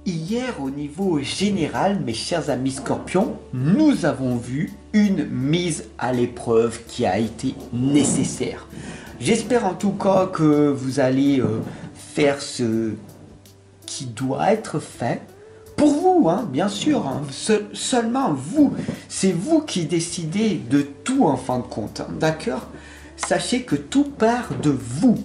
Hier, au niveau général, mes chers amis scorpions, nous avons vu une mise à l'épreuve qui a été nécessaire. J'espère en tout cas que vous allez faire ce qui doit être fait pour vous, hein, bien sûr, hein, seulement vous. C'est vous qui décidez de tout en fin de compte, hein, d'accord? Sachez que tout part de vous.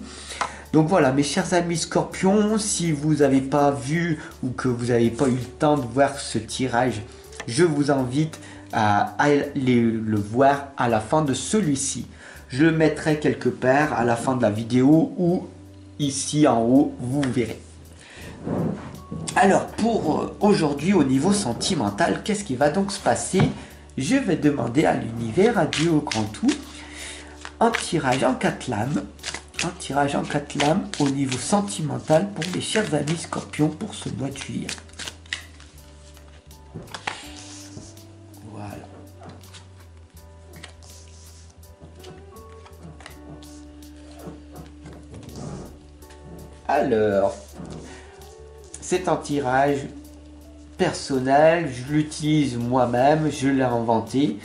Donc voilà, mes chers amis scorpions, si vous n'avez pas vu ou que vous n'avez pas eu le temps de voir ce tirage, je vous invite à aller le voir à la fin de celui-ci. Je le mettrai quelque part à la fin de la vidéo ou ici en haut, vous verrez. Alors pour aujourd'hui au niveau sentimental, qu'est-ce qui va donc se passer? Je vais demander à l'univers, à Dieu au grand tout, un tirage en 4 lames. Un tirage en 4 lames au niveau sentimental pour mes chers amis scorpions pour ce mois de juillet. Voilà. Alors, c'est un tirage personnel, je l'utilise moi-même, je l'ai inventé.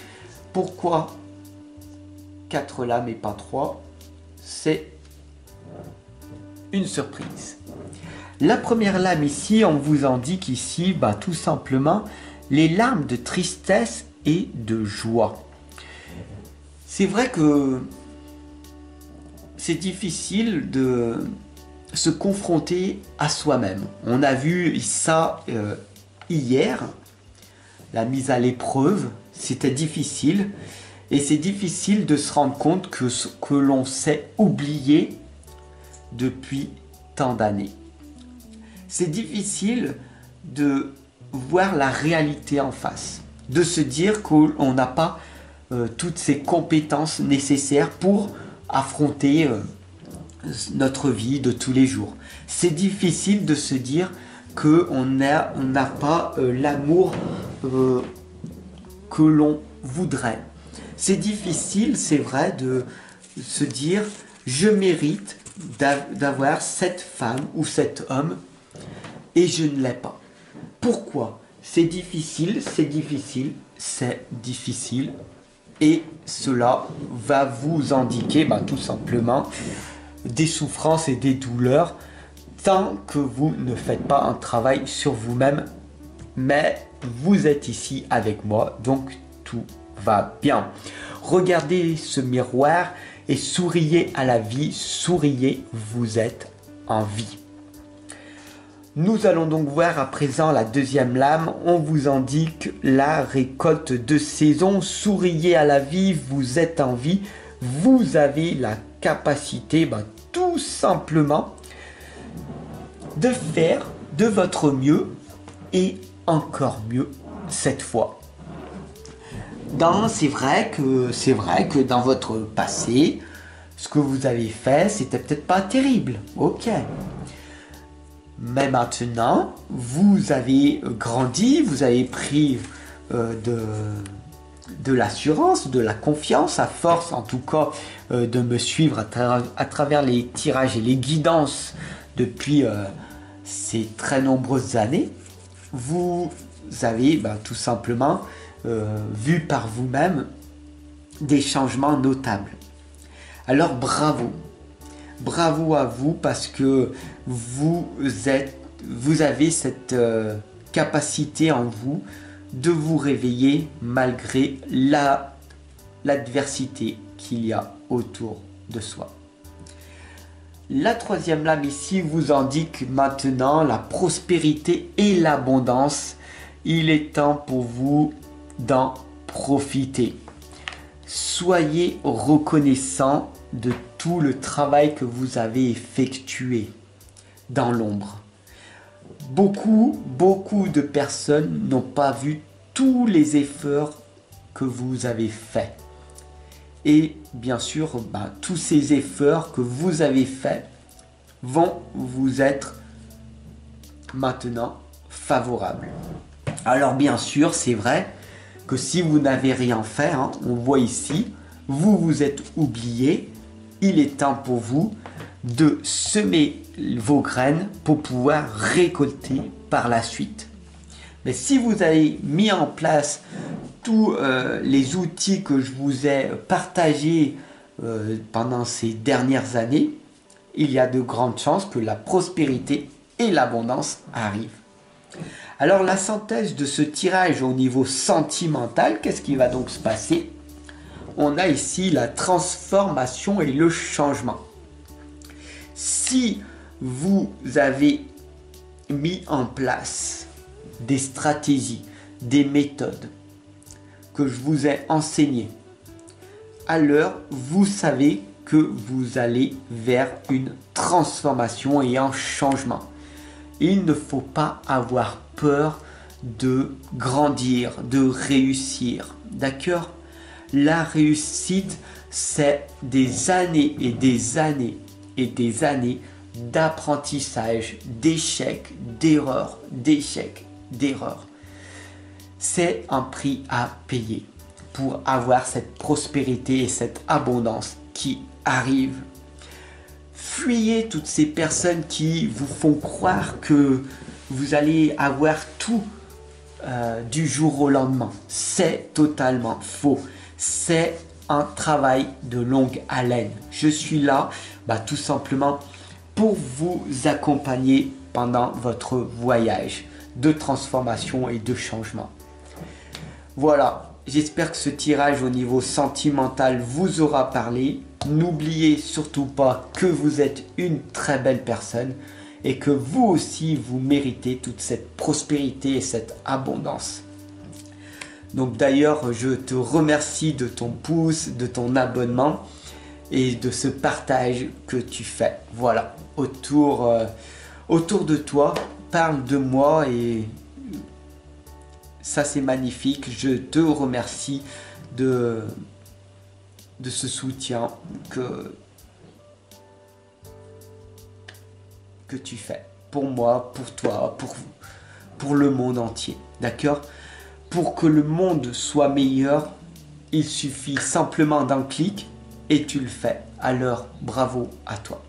Pourquoi 4 lames et pas 3? C'est une surprise. La première lame ici, on vous indique ici, tout simplement, les larmes de tristesse et de joie. C'est vrai que c'est difficile de se confronter à soi-même. On a vu ça hier, la mise à l'épreuve, c'était difficile. Et c'est difficile de se rendre compte que l'on s'est oublié depuis tant d'années. C'est difficile de voir la réalité en face, de se dire qu'on n'a pas toutes ces compétences nécessaires pour affronter notre vie de tous les jours. C'est difficile de se dire qu'on n'a pas l'amour que l'on voudrait. C'est difficile, c'est vrai, de se dire je mérite d'avoir cette femme ou cet homme et je ne l'ai pas. Pourquoi? C'est difficile, c'est difficile, c'est difficile. Et cela va vous indiquer tout simplement des souffrances et des douleurs tant que vous ne faites pas un travail sur vous-même. Mais vous êtes ici avec moi, donc tout va bien. Regardez ce miroir et souriez à la vie, souriez, vous êtes en vie. Nous allons donc voir à présent la deuxième lame. On vous indique la récolte de saison. Souriez à la vie, vous êtes en vie. Vous avez la capacité, tout simplement, de faire de votre mieux et encore mieux cette fois. C'est vrai que dans votre passé, ce que vous avez fait, c'était peut-être pas terrible. Ok. Mais maintenant, vous avez grandi, vous avez pris de l'assurance, de la confiance, à force en tout cas de me suivre à travers les tirages et les guidances depuis ces très nombreuses années. Vous avez tout simplement vu par vous-même des changements notables. Alors bravo, bravo à vous parce que vous avez cette capacité en vous de vous réveiller malgré l'adversité qu'il y a autour de soi. La troisième lame ici vous indique maintenant la prospérité et l'abondance. Il est temps pour vous d'en profiter. Soyez reconnaissant de tout le travail que vous avez effectué dans l'ombre. Beaucoup de personnes n'ont pas vu tous les efforts que vous avez faits. Et bien sûr, tous ces efforts que vous avez faits vont vous être maintenant favorables. Alors bien sûr, c'est vrai que si vous n'avez rien fait, on voit ici, vous vous êtes oublié, il est temps pour vous de semer vos graines pour pouvoir récolter par la suite. Mais si vous avez mis en place tous les outils que je vous ai partagés pendant ces dernières années, il y a de grandes chances que la prospérité et l'abondance arrivent. Alors la synthèse de ce tirage au niveau sentimental, qu'est-ce qui va donc se passer? On a ici la transformation et le changement. Si vous avez mis en place des stratégies, des méthodes que je vous ai enseignées, alors vous savez que vous allez vers une transformation et un changement. Il ne faut pas avoir peur de grandir, de réussir. D'accord? La réussite, c'est des années et des années et des années d'apprentissage, d'échecs, d'erreurs, d'échecs, d'erreurs. C'est un prix à payer pour avoir cette prospérité et cette abondance qui arrive. Fuyez toutes ces personnes qui vous font croire que vous allez avoir tout du jour au lendemain. C'est totalement faux. C'est un travail de longue haleine. Je suis là tout simplement pour vous accompagner pendant votre voyage de transformation et de changement. Voilà, j'espère que ce tirage au niveau sentimental vous aura parlé. N'oubliez surtout pas que vous êtes une très belle personne et que vous aussi vous méritez toute cette prospérité et cette abondance. Donc d'ailleurs, je te remercie de ton pouce, de ton abonnement et de ce partage que tu fais. Voilà, autour de toi, parle de moi et ça c'est magnifique. Je te remercie de ce soutien que tu fais pour moi, pour toi, pour le monde entier. D'accord? Pour que le monde soit meilleur, il suffit simplement d'un clic et tu le fais. Alors, bravo à toi.